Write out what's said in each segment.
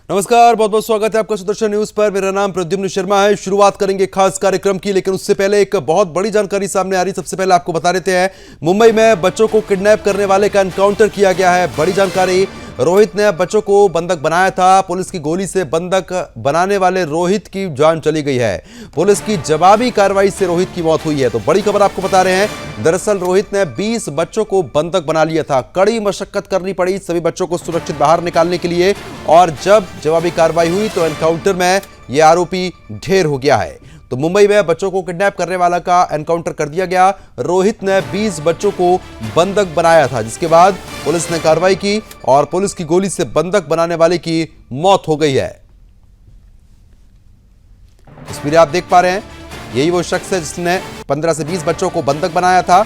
नमस्कार, बहुत बहुत स्वागत है आपका सुदर्शन न्यूज पर। मेरा नाम प्रद्युम्न शर्मा है। शुरुआत करेंगे खास कार्यक्रम की, लेकिन उससे पहले एक बहुत बड़ी जानकारी सामने आ रही। सबसे पहले आपको बता देते हैं, मुंबई में बच्चों को किडनैप करने वाले का एनकाउंटर किया गया है। बड़ी जानकारी, रोहित ने बच्चों को बंधक बनाया था। पुलिस की गोली से बंधक बनाने वाले रोहित की जान चली गई है। पुलिस की जवाबी कार्रवाई से रोहित की मौत हुई है। तो बड़ी खबर आपको बता रहे हैं, दरअसल रोहित ने 20 बच्चों को बंधक बना लिया था। कड़ी मशक्कत करनी पड़ी सभी बच्चों को सुरक्षित बाहर निकालने के लिए, और जब जवाबी कार्रवाई हुई तो एनकाउंटर में यह आरोपी ढेर हो गया है। तो मुंबई में बच्चों को किडनैप करने वाला का एनकाउंटर कर दिया गया। रोहित ने 20 बच्चों को बंधक बनाया था, जिसके बाद पुलिस ने कार्रवाई की और पुलिस की गोली से बंधक बनाने वाले की मौत हो गई है। तस्वीरें आप देख पा रहे हैं, यही वो शख्स है जिसने 15 से 20 बच्चों को बंधक बनाया था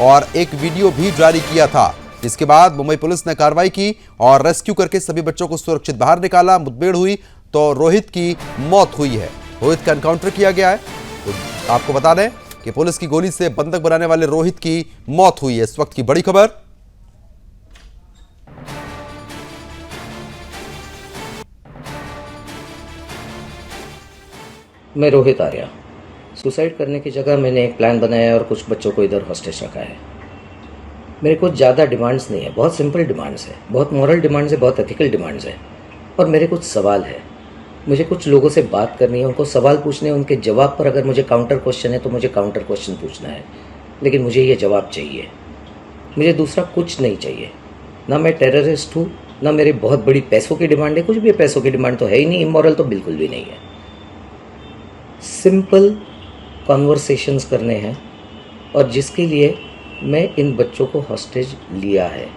और एक वीडियो भी जारी किया था। जिसके बाद मुंबई पुलिस ने कार्रवाई की और रेस्क्यू करके सभी बच्चों को सुरक्षित बाहर निकाला। मुठभेड़ हुई तो रोहित की मौत हुई है। रोहित का एनकाउंटर किया गया है। तो आपको बता दें कि पुलिस की गोली से बंधक बनाने वाले रोहित की मौत हुई है। इस वक्त की बड़ी खबर। मैं रोहित आर्या। सुसाइड करने की जगह मैंने एक प्लान बनाया और कुछ बच्चों को इधर हॉस्टेज रखा है। मेरे कुछ ज़्यादा डिमांड्स नहीं है, बहुत सिंपल डिमांड्स है, बहुत मॉरल डिमांड्स है, बहुत एथिकल डिमांड्स है। और मेरे कुछ सवाल है, मुझे कुछ लोगों से बात करनी है, उनको सवाल पूछने हैं, उनके जवाब पर अगर मुझे काउंटर क्वेश्चन है तो मुझे काउंटर क्वेश्चन पूछना है। लेकिन मुझे ये जवाब चाहिए, मुझे दूसरा कुछ नहीं चाहिए। ना मैं टेररिस्ट हूँ, ना मेरी बहुत बड़ी पैसों की डिमांड है। कुछ भी पैसों की डिमांड तो है ही नहीं, इमोरल तो बिल्कुल भी नहीं है। सिंपल कॉन्वर्सेशंस करने हैं और जिसके लिए मैं इन बच्चों को हॉस्टेज लिया है।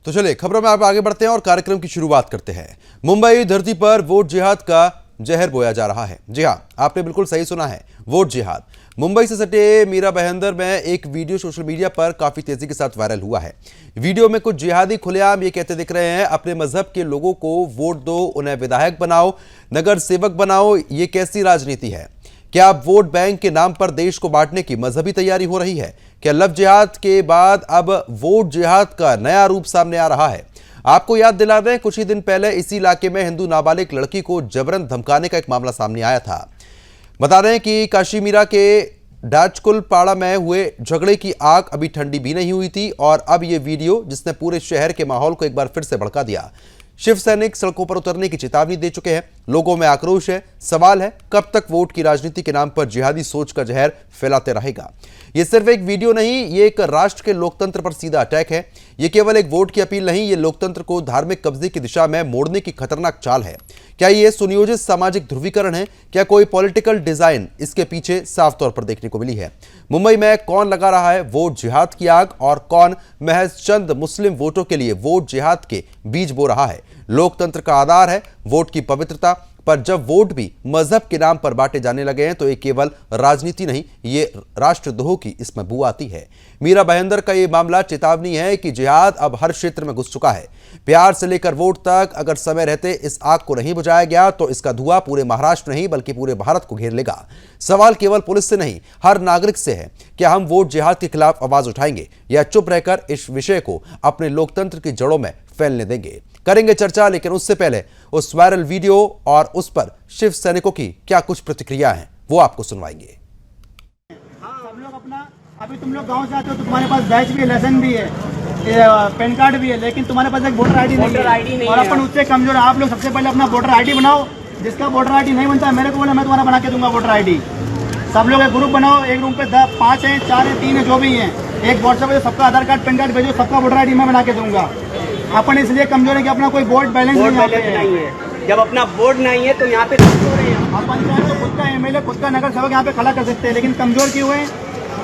तो चलिए खबरों में आप आगे बढ़ते हैं और कार्यक्रम की शुरुआत करते हैं। मुंबई धरती पर वोट जिहाद का जहर बोया जा रहा है। जी हां, आपने बिल्कुल सही सुना है, वोट जिहाद। मुंबई से सटे मीरा भाईंदर में एक वीडियो सोशल मीडिया पर काफी तेजी के साथ वायरल हुआ है। वीडियो में कुछ जिहादी खुलेआम ये कहते दिख रहे हैं, अपने मजहब के लोगों को वोट दो, उन्हें विधायक बनाओ, नगर सेवक बनाओ। ये कैसी राजनीति है? क्या अब वोट बैंक के नाम पर देश को बांटने की मजहबी तैयारी हो रही है? क्या लव जिहाद के बाद अब वोट जिहाद का नया रूप सामने आ रहा है? आपको याद दिला दें, कुछ ही दिन पहले इसी इलाके में हिंदू नाबालिग लड़की को जबरन धमकाने का एक मामला सामने आया था। बता दें कि काशी मीरा के डाचकुल पाड़ा में हुए झगड़े की आग अभी ठंडी भी नहीं हुई थी और अब यह वीडियो जिसने पूरे शहर के माहौल को एक बार फिर से भड़का दिया। शिव सैनिक सड़कों पर उतरने की चेतावनी दे चुके हैं। लोगों में आक्रोश है। सवाल है, कब तक वोट की राजनीति के नाम पर जिहादी सोच का जहर फैलाते रहेगा? यह सिर्फ एक वीडियो नहीं, ये एक राष्ट्र के लोकतंत्र पर सीधा अटैक है। यह केवल एक वोट की अपील नहीं, ये लोकतंत्र को धार्मिक कब्जे की दिशा में मोड़ने की खतरनाक चाल है। क्या ये सुनियोजित सामाजिक ध्रुवीकरण है? क्या कोई पॉलिटिकल डिजाइन इसके पीछे साफ तौर पर देखने को मिली है? मुंबई में कौन लगा रहा है वोट जिहाद की आग और कौन महज चंद मुस्लिम वोटों के लिए वोट जिहाद के बीज बो रहा है? लोकतंत्र का आधार है वोट की पवित्रता, पर जब वोट भी मजहब के नाम पर बांटे जाने लगे हैं तो ये केवल राजनीति नहीं, ये राष्ट्रद्रोह की इसमें बू आती है। मीरा भाईंदर का ये मामला चेतावनी है कि जिहाद अब हर क्षेत्र में घुस चुका है। प्यार से लेकर वोट तक अगर समय रहते इस आग को नहीं बुझाया गया तो इसका धुआं पूरे महाराष्ट्र नहीं बल्कि पूरे भारत को घेर लेगा। सवाल केवल पुलिस से नहीं, हर नागरिक से है। क्या हम वोट जिहाद के खिलाफ आवाज उठाएंगे या चुप रहकर इस विषय को अपने लोकतंत्र की जड़ों में फैलने देंगे? करेंगे चर्चा, लेकिन उससे पहले उस वायरल वीडियो और उस पर शिव सैनिकों की क्या कुछ प्रतिक्रिया है वो आपको सुनवाएंगे। सब लोग अपना, अभी तुम लोग गांव से आते हो तो तुम्हारे पास बैच भी है, लाइसेंस भी है, पैन कार्ड भी है, लेकिन तुम्हारे पास एक वोटर आईडी नहीं है। और अपन उससे कमजोर है। आप लोग सबसे पहले अपना वोटर आईडी बनाओ। जिसका वोटर आईडी नहीं बनता है मेरे को बोला, मैं तुम्हारा बना के दूंगा वोटर आईडी। सब लोग एक ग्रुप बनाओ, एक रूम पे 5 है, 4 है, 3 है, जो भी है, एक व्हाट्सएप पे सबका आधार कार्ड पैन कार्ड भेजो, सबका वोटर आईडी मैं बना के दूंगा। अपन इसलिए कमजोर है कि अपना कोई वोट बैलेंस नहीं है। जब अपना बोर्ड नहीं है तो यहाँ पे कमजोर है। अपन चाहे तो खुद का एमएलए, खुद का नगर सेवक यहाँ पे खड़ा कर सकते हैं, लेकिन कमजोर क्यों है?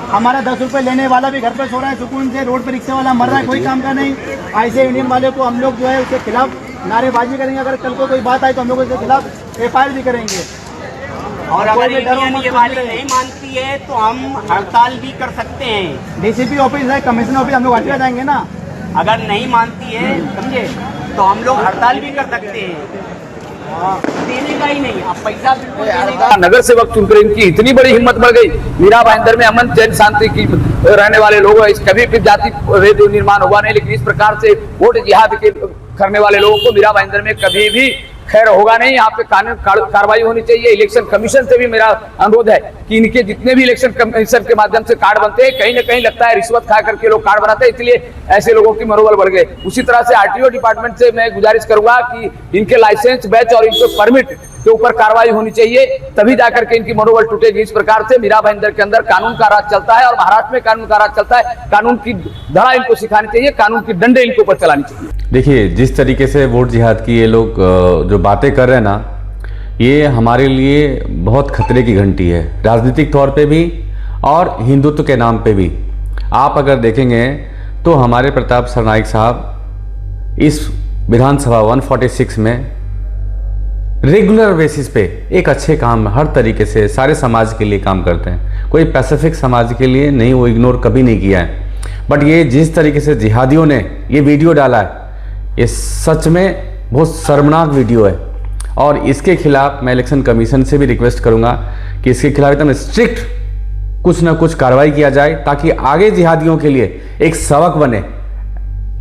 हमारा 10 रुपए लेने वाला भी घर पे सो रहा है सुकून से, रोड पे रिक्शा वाला मर रहा है, कोई काम का नहीं। ऐसे इंडियन वाले को हम लोग जो है उसके खिलाफ नारेबाजी करेंगे। अगर कल को कोई बात आई तो हम लोग उसके खिलाफ FIR भी करेंगे। और अगर इंडियन ये वाली नहीं मानती है तो हम हड़ताल भी कर सकते हैं। DCP ऑफिस है, कमिश्नर ऑफिस, हम लोग हटिया जाएंगे ना। अगर नहीं मानती है, समझे, तो हम लोग हड़ताल भी कर सकते हैं। देने का ही नहीं, आप पैसा बिल्कुल देने का। नगर सेवक चुनकर इनकी इतनी बड़ी हिम्मत बढ़ गई। मीरा भाईंदर में अमन चैन शांति की रहने वाले लोग, इस कभी फिर जाति भेद निर्माण हुआ नहीं। लेकिन इस प्रकार से वोट जिहाद के करने वाले लोगों को मीरा भाईंदर में कभी भी खैर होगा नहीं। यहाँ पे कानून कार्रवाई होनी चाहिए। इलेक्शन कमीशन से भी मेरा अनुरोध है कि इनके जितने भी इलेक्शन कमीशन के माध्यम से कार्ड बनते हैं, कहीं ना कहीं लगता है रिश्वत खा करके लोग कार्ड बनाते हैं, इसलिए ऐसे लोगों की मनोबल बढ़ गए। उसी तरह से आरटीओ डिपार्टमेंट से मैं गुजारिश करूंगा कि इनके लाइसेंस, बैच और इनके परमिट के ऊपर कार्रवाई होनी चाहिए, तभी जाकर के इनकी मनोबल टूटेगी। इस प्रकार से मीरा भाईंदर के अंदर कानून का राज चलता है और महाराष्ट्र में कानून का राज चलता है। कानून की धड़ा इनको सिखानी चाहिए, कानून की डंडे इनके ऊपर चलानी चाहिए। देखिए, जिस तरीके से वोट जिहाद की ये लोग जो बातें कर रहे हैं ना, ये हमारे लिए बहुत खतरे की घंटी है, राजनीतिक तौर पे भी और हिंदुत्व के नाम पे भी। आप अगर देखेंगे तो हमारे प्रताप सरनाईक साहब इस विधानसभा 146 में रेगुलर बेसिस पे एक अच्छे काम हर तरीके से सारे समाज के लिए काम करते हैं। कोई पैसिफिक समाज के लिए नहीं, वो इग्नोर कभी नहीं किया है। बट ये जिस तरीके से जिहादियों ने ये वीडियो डाला है, ये सच में बहुत शर्मनाक वीडियो है और इसके खिलाफ मैं इलेक्शन कमीशन से भी रिक्वेस्ट करूंगा कि इसके खिलाफ एकदम स्ट्रिक्ट कुछ ना कुछ कार्रवाई किया जाए, ताकि आगे जिहादियों के लिए एक सबक बने।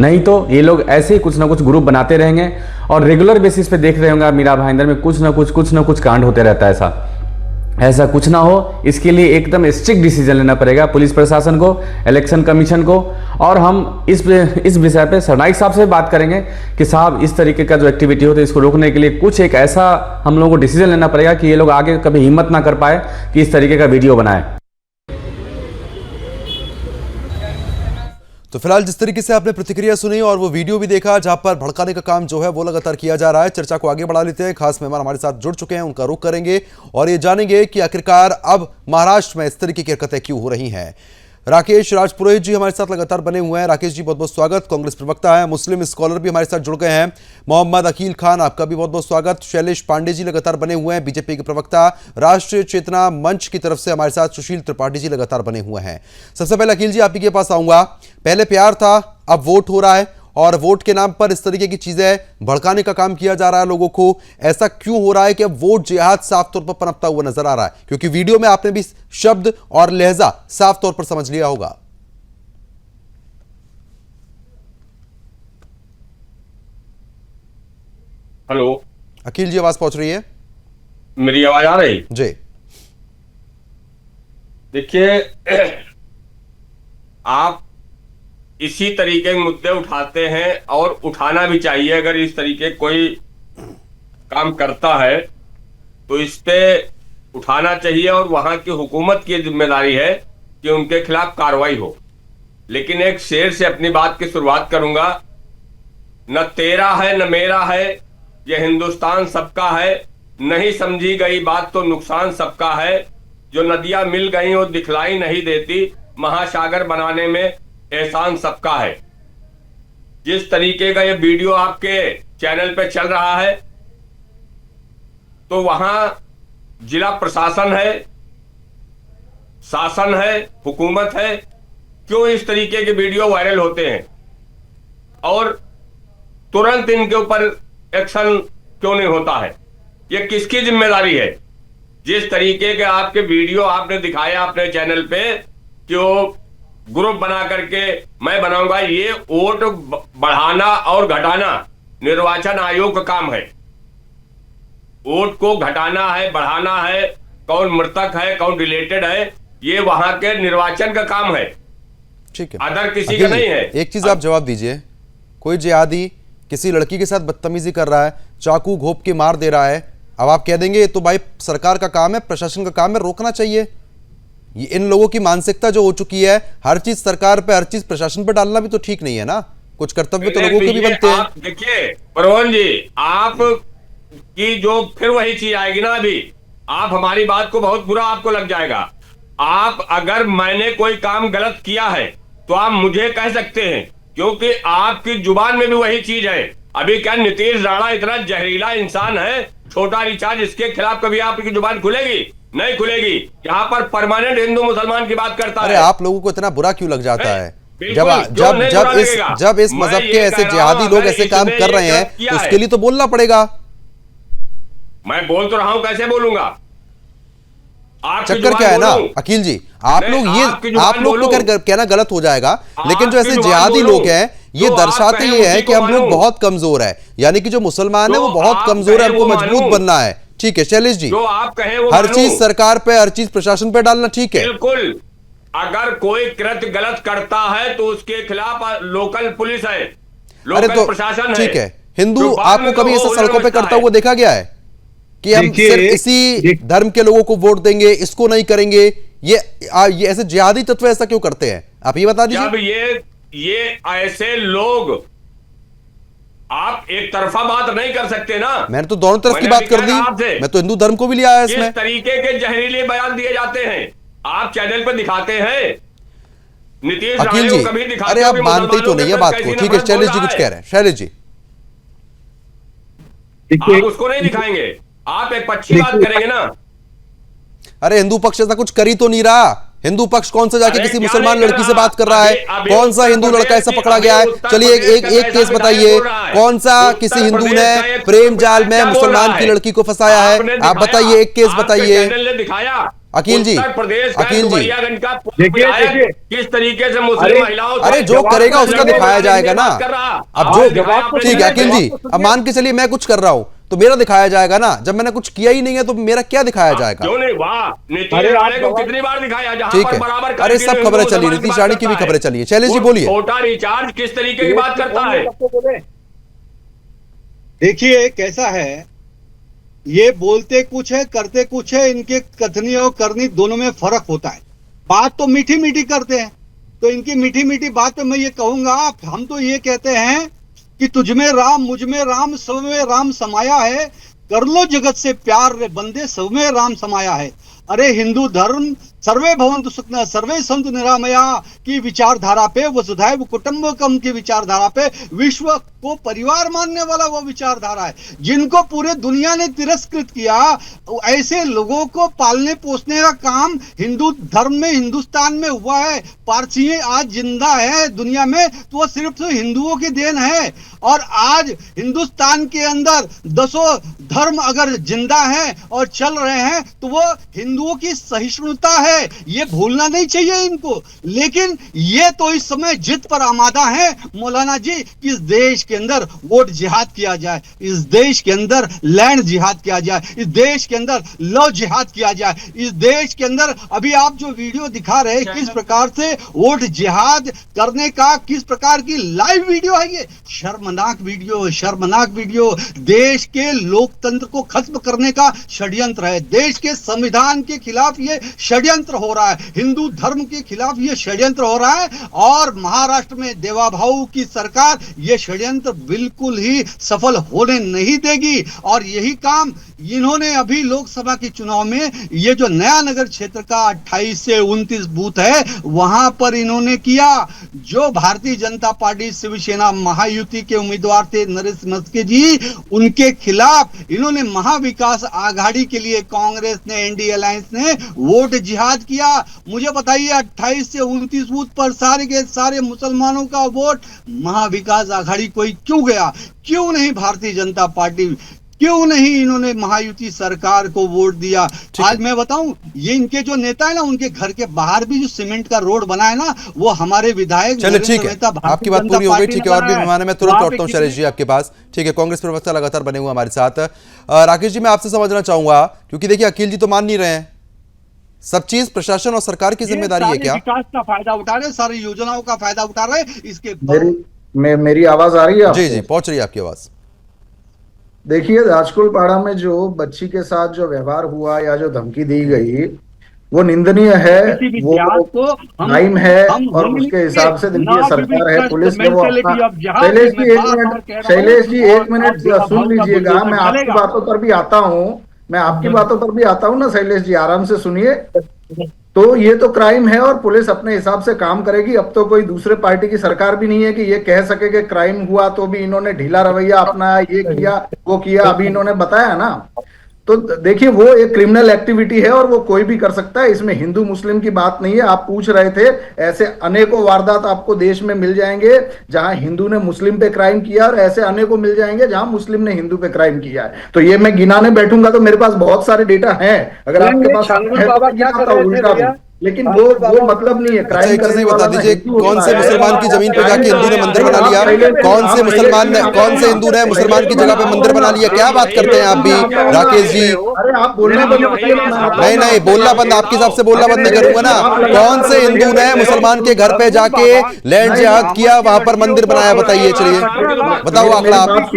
नहीं तो ये लोग ऐसे ही कुछ ना कुछ ग्रुप बनाते रहेंगे और रेगुलर बेसिस पे देख रहे होंगे मीरा भाईंदर में कुछ ना कुछ कांड होते रहता है। ऐसा कुछ ना हो, इसके लिए एकदम स्ट्रिक्ट डिसीजन लेना पड़ेगा पुलिस प्रशासन को, इलेक्शन कमीशन को। और हम इस विषय पे सरनाईक साहब से बात करेंगे कि साहब इस तरीके का जो एक्टिविटी होता है इसको रोकने के लिए कुछ एक ऐसा हम लोगों को डिसीजन लेना पड़ेगा कि ये लोग आगे कभी हिम्मत ना कर पाए कि इस तरीके का वीडियो बनाए। तो फिलहाल जिस तरीके से आपने प्रतिक्रिया सुनी और वो वीडियो भी देखा जहां पर भड़काने का काम जो है वो लगातार किया जा रहा है, चर्चा को आगे बढ़ा लेते हैं। खास मेहमान हमारे साथ जुड़ चुके हैं, उनका रुख करेंगे और ये जानेंगे कि आखिरकार अब महाराष्ट्र में इस तरीके की हरकतें क्यों हो रही हैं। राकेश राजपुरोहित जी हमारे साथ लगातार बने हुए हैं। राकेश जी, बहुत बहुत स्वागत। कांग्रेस प्रवक्ता है, मुस्लिम स्कॉलर भी हमारे साथ जुड़ गए हैं। मोहम्मद अकील खान, आपका भी बहुत बहुत स्वागत। शैलेश पांडे जी लगातार बने हुए हैं, बीजेपी के प्रवक्ता। राष्ट्रीय चेतना मंच की तरफ से हमारे साथ सुशील त्रिपाठी जी लगातार बने हुए हैं। सबसे पहले अकील जी, आप ही के पास आऊंगा। पहले प्यार था, अब वोट हो रहा है और वोट के नाम पर इस तरीके की चीजें भड़काने का काम किया जा रहा है लोगों को। ऐसा क्यों हो रहा है कि अब वोट जिहाद साफ तौर पर पनपता हुआ नजर आ रहा है? क्योंकि वीडियो में आपने भी शब्द और लहजा साफ तौर पर समझ लिया होगा। हेलो अकील जी, आवाज पहुंच रही है? मेरी आवाज आ रही जी? देखिए, आप इसी तरीके के मुद्दे उठाते हैं और उठाना भी चाहिए। अगर इस तरीके कोई काम करता है तो इस पे उठाना चाहिए और वहां की हुकूमत की जिम्मेदारी है कि उनके खिलाफ कार्रवाई हो। लेकिन एक शेर से अपनी बात की शुरुआत करूंगा। न तेरा है न मेरा है, ये हिंदुस्तान सबका है। नहीं समझी गई बात तो नुकसान सबका है। जो नदियां मिल गई वो दिखलाई नहीं देती, महासागर बनाने में एहसान सबका है। जिस तरीके का ये वीडियो आपके चैनल पे चल रहा है, तो वहां जिला प्रशासन है, शासन है, हुकूमत है। क्यों इस तरीके के वीडियो वायरल होते हैं और तुरंत इनके ऊपर एक्शन क्यों नहीं होता है? ये किसकी जिम्मेदारी है? जिस तरीके के आपके वीडियो आपने दिखाया अपने चैनल पे कि वो ग्रुप बना करके मैं बनाऊंगा, ये वोट बढ़ाना और घटाना निर्वाचन आयोग का काम है। वोट को घटाना है, बढ़ाना है, कौन मृतक है, कौन रिलेटेड है, ये वहां के निर्वाचन का काम है। ठीक है, अदर किसी का नहीं है। एक चीज आप जवाब दीजिए, कोई जिहादी किसी लड़की के साथ बदतमीजी कर रहा है, चाकू घोंप के मार दे रहा है, अब आप कह देंगे तो भाई सरकार का काम है, प्रशासन का काम है, रोकना चाहिए। ये इन लोगों की मानसिकता जो हो चुकी है, हर चीज सरकार पे, हर चीज प्रशासन पे डालना भी तो ठीक नहीं है ना। कुछ कर्तव्य तो लोगों के भी बनते हैं। देखिए परवन जी, आप की जो फिर वही चीज आएगी ना, अभी आप हमारी बात को बहुत बुरा आपको लग जाएगा। आप अगर मैंने कोई काम गलत किया है तो आप मुझे कह सकते हैं, क्योंकि आपकी जुबान में भी वही चीज है। अभी क्या नीतीश राणा इतना जहरीला इंसान है, छोटा रिचार्ज, इसके खिलाफ कभी आपकी जुबान खुलेगी? नहीं खुलेगी। यहाँ पर परमानेंट हिंदू मुसलमान की बात करता है। अरे आप लोगों को इतना बुरा क्यों लग जाता है? जब इस मजहब के ऐसे जिहादी लोग ऐसे काम कर रहे हैं तो उसके लिए तो बोलना पड़ेगा। मैं बोल तो रहा हूं, कैसे बोलूंगा? चक्कर क्या है ना अकील जी, आप लोग तो कहना गलत हो जाएगा, लेकिन जो ऐसे जिहादी लोग हैं ये जो आप दर्शाते कहें ये है उसी कि को हम लोग मानूं। बहुत कमजोर है, यानी कि जो मुसलमान है जो वो बहुत आप कमजोर है, कहें हमको वो मजबूत मानूं। बनना है। ठीक है शैलेश जी, जो आप कहें वो हर मानूं। चीज सरकार पे, हर चीज प्रशासन पे डालना ठीक है। बिल्कुल, अगर कोई कृत्य गलत करता है तो उसके खिलाफ लोकल पुलिस है, अरे लोकल तो प्रशासन है। ठीक है, हिंदू जो बाद आपको में कभी तो ऐसा वो सड़कों पे उलझता करता है। हुआ देखा गया है कि हम देखिए, सिर्फ इसी धर्म के लोगों को वोट देंगे, इसको नहीं करेंगे? ये ऐसे जिहादी तत्व ऐसा क्यों करते हैं, आप ये बता जब दीजिए। ये ऐसे लोग, आप एक तरफा बात नहीं कर सकते ना। मैंने तो दोनों तरफ की मैंने बात अभी कर कहा दी, आपसे, मैं तो हिंदू धर्म को भी लिया है किस इसमें। तरीके के जहरीले बयान दिए जाते हैं आप चैनल पर दिखाते हैं। नीतीश अकील राणे जी, को कभी दिखाते अरे हो आप कि मानते ही तो मुसलमानों नहीं के है प्रति बात को। कैसी ठीक है नफरत बोल शैलेश जी रहा कुछ है। कह रहे हैं, शैलेश जी। आप उसको नहीं दिखाएंगे, आप एक पक्षी बात करेंगे ना। अरे हिंदू पक्ष ऐसा कुछ कर ही तो नहीं रहा। हिंदू पक्ष कौन सा जाके अरे किसी क्या मुसलमान नहीं कर लड़की से रहा? बात कर रहा है? अभी कौन सा उत्तर हिंदू लड़का प्रदेश ऐसा की- पकड़ा गया है? अभी उत्तर चलिए प्रदेश एक का एक ऐसा केस विधायक बताइए, बोल रहा है। कौन सा उत्तर किसी हिंदू प्रदेश ने का एक प्रेम जाल में क्या बोल मुसलमान रहा की है? लड़की को फंसाया है? आपने आप दिखाया, बताइए, एक केस आपके बताइए। चैनल ने दिखाया। अकील जी, उत्तर प्रदेश का अकील जी। डुमरियागंज का देखिए, विधायक किस तरीके से मुस्लिम अरे, महिलाओं अरे से जो जवाब करेगा तो उसका सुनिए, दिखाया जाएगा ना। बात कर रहा। अब आप जो दिखाया आपने ठीक है चैनल अकील पे। जी, अब मान के चलिए मैं कुछ कर रहा हूं तो मेरा दिखाया जाएगा ना। जब मैंने कुछ किया ही नहीं है तो मेरा क्या दिखाया जाएगा? क्यों नहीं? वाह, नीतीश अरे, आप राणे को जवाब- कितनी बार दिखाया जहां ठीक पर है, बराबर अरे करेक्ट सब हिंदू खबरें चली, मुसलमान की नीतीश बात राणे की भी करता है। खबरें चली है। शैलेश जी वो बोलिए। छोटा रिचार्ज किस तरीके की बात करता है? देखिए कैसा है, ये बोलते कुछ है करते कुछ है, इनके कथनी और करनी दोनों में फर्क होता है। बात तो मीठी मीठी करते हैं, तो इनकी मीठी मीठी बात पे मैं ये कहूंगा, हम तो ये कहते हैं कि तुझ में राम मुझ में राम सब में राम समाया है, कर लो जगत से प्यार रे बंदे सब में राम समाया है। अरे हिंदू धर्म सर्वे भवन्तु सुखिनः सर्वे सन्तु निरामया की विचारधारा पे, वसुधैव कुटुम्बकम की विचारधारा पे, विश्व को परिवार मानने वाला वो विचारधारा है, जिनको पूरे दुनिया ने तिरस्कृत किया। ऐसे लोगों को पालने पोसने का काम हिंदू धर्म में हिंदुस्तान में हुआ है। पारसी आज जिंदा है दुनिया में तो वो सिर्फ हिंदुओं की देन है। और आज हिंदुस्तान के अंदर 10 धर्म अगर जिंदा हैं और चल रहे हैं तो वो हिंदुओं की सहिष्णुता है, ये भूलना नहीं चाहिए इनको। लेकिन ये तो इस समय जिद पर आमादा है मौलाना जी कि इस देश के अंदर वोट जिहाद किया जाए, इस देश के अंदर लैंड जिहाद किया जाए, इस देश के अंदर लव जिहाद किया जाए, इस देश के अंदर अभी आप जो वीडियो दिखा रहे हैं किस प्रकार से वोट जिहाद करने का, किस प्रकार की लाइव वीडियो है, ये शर्मनाक वीडियो, शर्मनाक वीडियो। देश के लोकतंत्र को खत्म करने का षड्यंत्र है, देश के संविधान के खिलाफ ये षड्यंत्र हो रहा है, हिंदू धर्म के खिलाफ ये षड्यंत्र हो रहा है। और महाराष्ट्र में देवाभाऊ की सरकार ये षड्यंत्र बिल्कुल ही सफल होने नहीं देगी। और यही काम इन्होंने अभी लोकसभा के चुनाव में ये जो नया नगर क्षेत्र का 28 से 29 बूथ है वहां पर इन्होंने किया। जो भारतीय जनता पार्टी शिवसेना महायुति के उम्मीदवार थे नरेश मस्के जी, उनके खिलाफ इन्होंने महाविकास आघाड़ी के लिए कांग्रेस ने, एनडीए अलायंस ने वोट जिहाद किया। मुझे बताइए 28 से 29 बूथ पर सारे के सारे मुसलमानों का वोट महाविकास आघाड़ी कोई क्यों गया? क्यों नहीं भारतीय जनता पार्टी, क्यों नहीं इन्होंने महायुति सरकार को वोट दिया? आज मैं बताऊं, ये इनके जो नेता है ना, उनके घर के बाहर भी जो सीमेंट का रोड बना है ना, वो हमारे विधायक चलिए ठीक है, आपकी बात पूरी हो गई। ठीक है, और भी मेहमान है, मैं तुरंत लौटता हूं शैलेश जी आपके पास। ठीक है, कांग्रेस प्रवक्ता लगातार बने हुए हमारे साथ। राकेश जी, मैं आपसे समझना चाहूंगा, क्योंकि देखिए अकील जी तो मान नहीं रहे हैं, सब चीज प्रशासन और सरकार की जिम्मेदारी है क्या? विकास का फायदा उठा रहे, सारी योजनाओं का फायदा उठा रहे, इसके मेरी आवाज आ रही है? जी जी, पहुंच रही है आपकी आवाज। देखिए, राजकुलपाड़ा में जो बच्ची के साथ जो व्यवहार हुआ या जो धमकी दी गई वो निंदनीय है, वो क्राइम है। और उसके हिसाब से देखिए सरकार है, पुलिस ने वो अपना। शैलेश जी एक मिनट सुन लीजिएगा, मैं आपकी बातों पर भी आता हूँ, मैं आपकी बातों पर भी आता हूँ ना शैलेश जी, आराम से सुनिए। तो ये तो क्राइम है और पुलिस अपने हिसाब से काम करेगी। अब तो कोई दूसरे पार्टी की सरकार भी नहीं है कि ये कह सके कि क्राइम हुआ तो भी इन्होंने ढीला रवैया अपनाया, ये किया वो किया, अभी इन्होंने बताया ना। तो देखिए वो एक क्रिमिनल एक्टिविटी है और वो कोई भी कर सकता है, इसमें हिंदू मुस्लिम की बात नहीं है। आप पूछ रहे थे, ऐसे अनेकों वारदात आपको देश में मिल जाएंगे जहां हिंदू ने मुस्लिम पे क्राइम किया, और ऐसे अनेकों मिल जाएंगे जहां मुस्लिम ने हिंदू पे क्राइम किया है। तो ये मैं गिनाने बैठूंगा तो मेरे पास बहुत सारे डेटा हैं, अगर आपके पाछ उल्टा लेकिन वो मतलब नहीं है। अच्छा, एक चीज बता दीजिए, कौन से मुसलमान की जमीन पे जाके हिंदू ने मंदिर बना लिया? कौन से हिंदू ने मुसलमान की जगह पे मंदिर बना लिया? क्या बात करते हैं आप भी राकेश जी? अरे आप बोलना बंद करिए ना। नहीं, बोलना बंद, आपके हिसाब से बोलना बंद नहीं करूंगा ना। कौन से हिंदू ने मुसलमान के घर पे जाके लैंड जिहाद किया, वहां पर मंदिर बनाया? बताइए, चलिए बताओ आंकड़ा, आप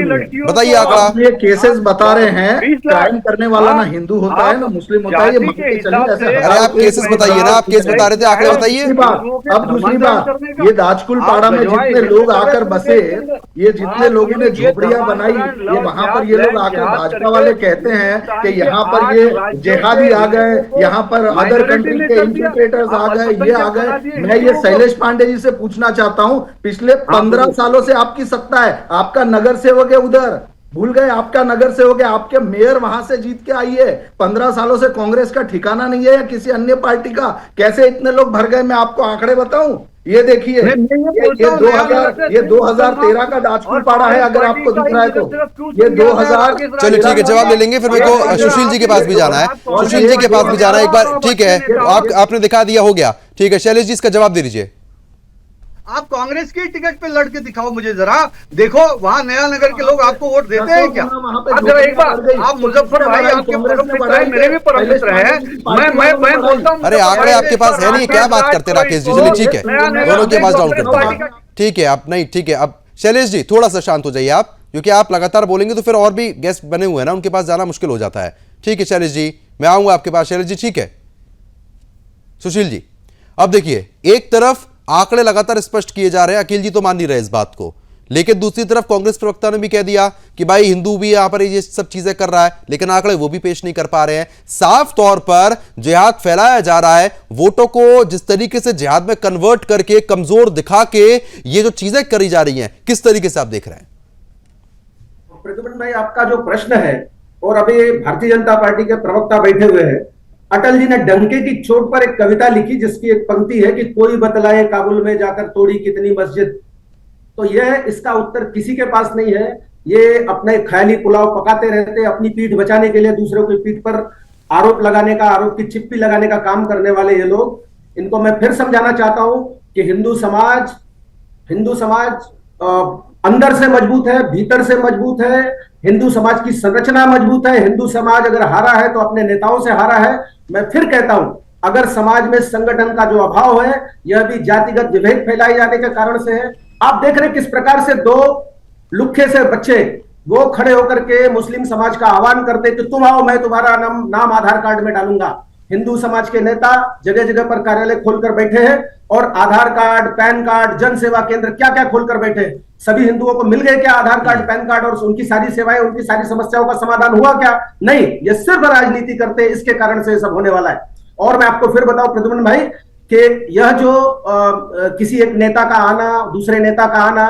बताइए आंकड़ा। ये केसेस बता रहे हैं, क्राइम करने वाला ना हिंदू होता है ना मुस्लिम होता है, ये मान के चलिए ऐसे। अरे आप केसेस बताइए ना, आप केस बता रहे थे, आंकड़े बताइए। अब दूसरी बात, ये दाजकुलपाड़ा में जितने लोग आकर बसे, ये जितने लोगों ने झोपड़ियां बनाई, ये वहां पर ये लोग आकर भाजपा वाले कहते हैं कि यहाँ पर ये जिहादी आ गए, यहाँ पर अदर कंट्री के इन्फिल्ट्रेटर्स आ गए, ये आ गए। मैं ये शैलेश पांडे जी से पूछना चाहता हूँ, पिछले 15 सालों से आपकी सत्ता है, आपका नगर सेवक है उधर, भूल गए? आपका नगर सेवक है, आपके मेयर वहां से जीत के आई है। 15 सालों से कांग्रेस का ठिकाना नहीं है या किसी अन्य पार्टी का। कैसे इतने लोग भर गए? मैं आपको आंकड़े बताऊं, ये देखिए, ये 2013 का दाजकुलपाड़ा है, अगर आपको दिख रहा है तो ये 2000। चलिए ठीक है, जवाब ले लेंगे। फिर मेरे को सुशील जी के पास भी जाना है, सुशील जी के पास भी जाना है एक बार। ठीक है, आपने दिखा दिया, हो गया। ठीक है, शैलेश जी इसका जवाब दे दीजिए। आप कांग्रेस की टिकट पे लड़के दिखाओ मुझे जरा, देखो वहां नया नगर के लोग आपको वोट देते हैं क्या? जरा एक बार, आप मुजफ्फर भाई, आपके परम मित्र हैं, मेरे भी परम मित्र हैं, मैं बोलता हूं। अरे आंकड़े आपके पास है नहीं, क्या बात करते हैं राकेश जी? चलिए ठीक है, दोनों की आवाज डाउन करते हैं। ठीक है, आप नहीं, ठीक है। अब शैलेश जी थोड़ा सा शांत हो जाइए आप, क्योंकि आप लगातार बोलेंगे तो फिर और भी गेस्ट बने हुए हैं ना, उनके पास जाना मुश्किल हो जाता है। ठीक है शैलेश जी, मैं आऊंगा आपके पास। शैलेश जी ठीक है। सुशील जी, अब देखिए, एक तरफ आंकड़े लगातार स्पष्ट किए जा रहे हैं, अखिल जी तो मान नहीं रहे इस बात को, लेकिन दूसरी तरफ कांग्रेस प्रवक्ता ने भी कह दिया कि भाई हिंदू भी यहां पर ये सब चीजें कर रहा है, लेकिन आंकड़े वो भी पेश नहीं कर पा रहे हैं। साफ तौर पर जिहाद फैलाया जा रहा है, वोटों को जिस तरीके से जिहाद में कन्वर्ट करके, कमजोर दिखा के ये जो चीजें करी जा रही हैं, किस तरीके से आप देख रहे हैं? प्रद्युम्न भाई, आपका जो प्रश्न है, और अभी भारतीय जनता पार्टी के प्रवक्ता बैठे हुए हैं, अटल जी ने डंके की चोट पर एक कविता लिखी जिसकी एक पंक्ति है कि कोई बतलाए काबुल में जाकर तोड़ी कितनी मस्जिद। तो यह, इसका उत्तर किसी के पास नहीं है। ये अपने ख्याली पुलाव पकाते रहते, अपनी पीठ बचाने के लिए दूसरों की पीठ पर आरोप लगाने का, आरोप की चिप्पी लगाने का काम करने वाले ये लोग। इनको मैं फिर समझाना चाहता हूं कि हिंदू समाज अंदर से मजबूत है, भीतर से मजबूत है। हिंदू समाज की संरचना मजबूत है। हिंदू समाज अगर हारा है तो अपने नेताओं से हारा है। मैं फिर कहता हूं, अगर समाज में संगठन का जो अभाव है, यह भी जातिगत विभेद फैलाए जाने के कारण से है। आप देख रहे किस प्रकार से दो लुखे से बच्चे वो खड़े होकर के मुस्लिम समाज का आह्वान करते कि तुम आओ, मैं तुम्हारा नाम आधार कार्ड में डालूंगा। हिंदू समाज के नेता जगह जगह पर कार्यालय खोलकर बैठे हैं और आधार कार्ड, पैन कार्ड, जन सेवा केंद्र क्या क्या खोलकर बैठे। सभी हिंदुओं को मिल गए क्या आधार कार्ड, पैन कार्ड, और उनकी सारी सेवाएं, उनकी सारी समस्याओं का समाधान हुआ क्या? नहीं, ये सिर्फ राजनीति करते, इसके कारण से सब होने वाला है। और मैं आपको फिर बताऊं प्रद्युम्न भाई कि यह जो किसी एक नेता का आना, दूसरे नेता का आना,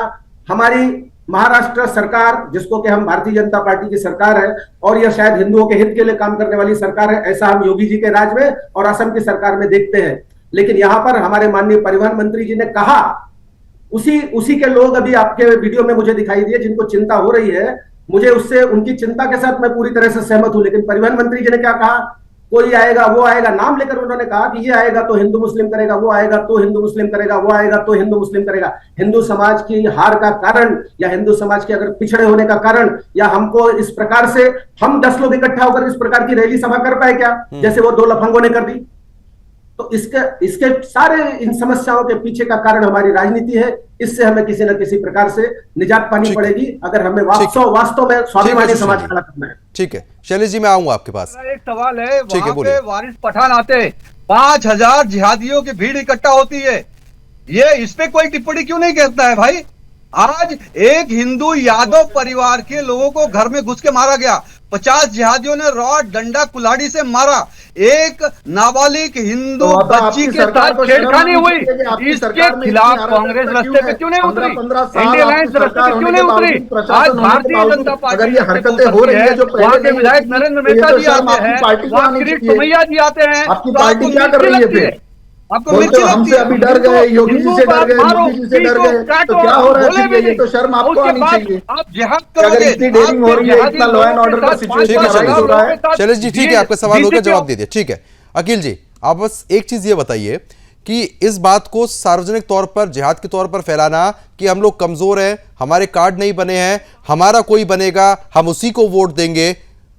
हमारी महाराष्ट्र सरकार, जिसको कि हम भारतीय जनता पार्टी की सरकार है, और यह शायद हिंदुओं के हित के लिए काम करने वाली सरकार है, ऐसा हम योगी जी के राज में और असम की सरकार में देखते हैं। लेकिन यहां पर हमारे माननीय परिवहन मंत्री जी ने कहा, उसी के लोग अभी आपके वीडियो में मुझे दिखाई दिए जिनको चिंता हो रही है। मुझे उससे, उनकी चिंता के साथ मैं पूरी तरह से सहमत हूं। लेकिन परिवहन मंत्री जी ने क्या कहा? कोई आएगा, वो आएगा, नाम लेकर उन्होंने कहा कि ये आएगा तो हिंदू मुस्लिम करेगा, वो आएगा तो हिंदू मुस्लिम करेगा, वो आएगा तो हिंदू मुस्लिम करेगा। हिंदू समाज की हार का कारण, या हिंदू समाज के अगर पिछड़े होने का कारण, या हमको इस प्रकार से, हम 10 लोग इकट्ठा होकर इस प्रकार की रैली सभा कर पाए क्या, जैसे वो 2 लफंगों ने कर दी? तो इसके सारे इन समस्याओं के पीछे का कारण हमारी राजनीति है। इससे हमें किसी न किसी प्रकार से निजात पानी पड़ेगी, अगर हमें वास्तव में स्वाभिमानी समाज खड़ा करना है। ठीक है शैलेश जी, मैं आऊंगा आपके पास। एक सवाल है, वहां पे वारिस पठान आते, 5000 जिहादियों की भीड़ इकट्ठा होती है, ये इस पे कोई टिप्पणी क्यों नहीं कहता है भाई? आज एक हिंदू यादव परिवार के लोगों को घर में घुस के मारा गया, 50 जिहादियों ने रॉड, डंडा, कुल्हाड़ी से मारा, एक नाबालिग हिंदू बच्ची के साथ छेड़खानी हुई। इसके खिलाफ कांग्रेस रास्ते पे क्यों नहीं उतरी? इंडिया अलायंस रास्ते पे क्यों नहीं उतरी? आज भारतीय जनता पार्टी हरकतें हो रही है, जो वहां के विधायक नरेंद्र मेहता जी आते हैं, वहां किरीट सोमैया जी आते हैं, आपकी पार्टी क्या कर रही है फिर? आपको मिर्ची हमसे अभी डर गए, योगी जी से डर गए, मोदी जी से डर गए, तो क्या हो रहा है? ये तो शर्म आपको आनी चाहिए। आप जिहाद अगर इतनी डेरिंग हो रही है, इतना लॉ एंड ऑर्डर का सिचुएशन हो रहा है। शैलेश जी ठीक है, आपका सवाल होगा, जवाब दे दिया। ठीक है अखिल जी, आप बस एक चीज ये बताइए कि इस बात को सार्वजनिक तौर पर जिहाद के तौर पर फैलाना कि हम लोग कमजोर हैं, हमारे कार्ड नहीं बने हैं, हमारा कोई बनेगा हम उसी को वोट देंगे,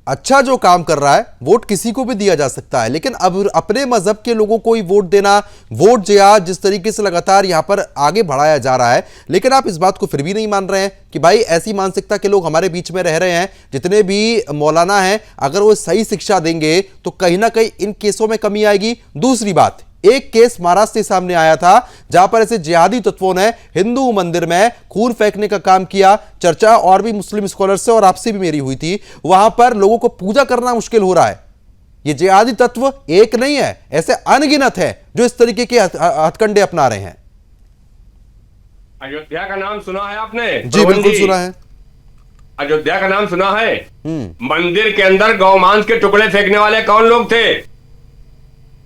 अच्छा जो काम कर रहा है वोट किसी को भी दिया जा सकता है, लेकिन अब अपने मजहब के लोगों को ही वोट देना, वोट जिहाद जिस तरीके से लगातार यहां पर आगे बढ़ाया जा रहा है, लेकिन आप इस बात को फिर भी नहीं मान रहे हैं कि भाई ऐसी मानसिकता के लोग हमारे बीच में रह रहे हैं, जितने भी मौलाना हैं अगर वो सही शिक्षा देंगे तो कहीं ना कहीं इन केसों में कमी आएगी। दूसरी बात, एक केस महाराष्ट्र से सामने आया था जहां पर ऐसे जिहादी तत्वों ने हिंदू मंदिर में खून फेंकने का काम किया, चर्चा और भी मुस्लिम स्कॉलर से और आपसे भी मेरी हुई थी, वहां पर लोगों को पूजा करना मुश्किल हो रहा है। ये जिहादी तत्व एक नहीं है, ऐसे अनगिनत है जो इस तरीके के हथकंडे अपना रहे हैं। अयोध्या का नाम सुना है आपने? जी बिल्कुल सुना है। अयोध्या का नाम सुना है? मंदिर के अंदर गौ मांस के टुकड़े फेंकने वाले कौन लोग थे?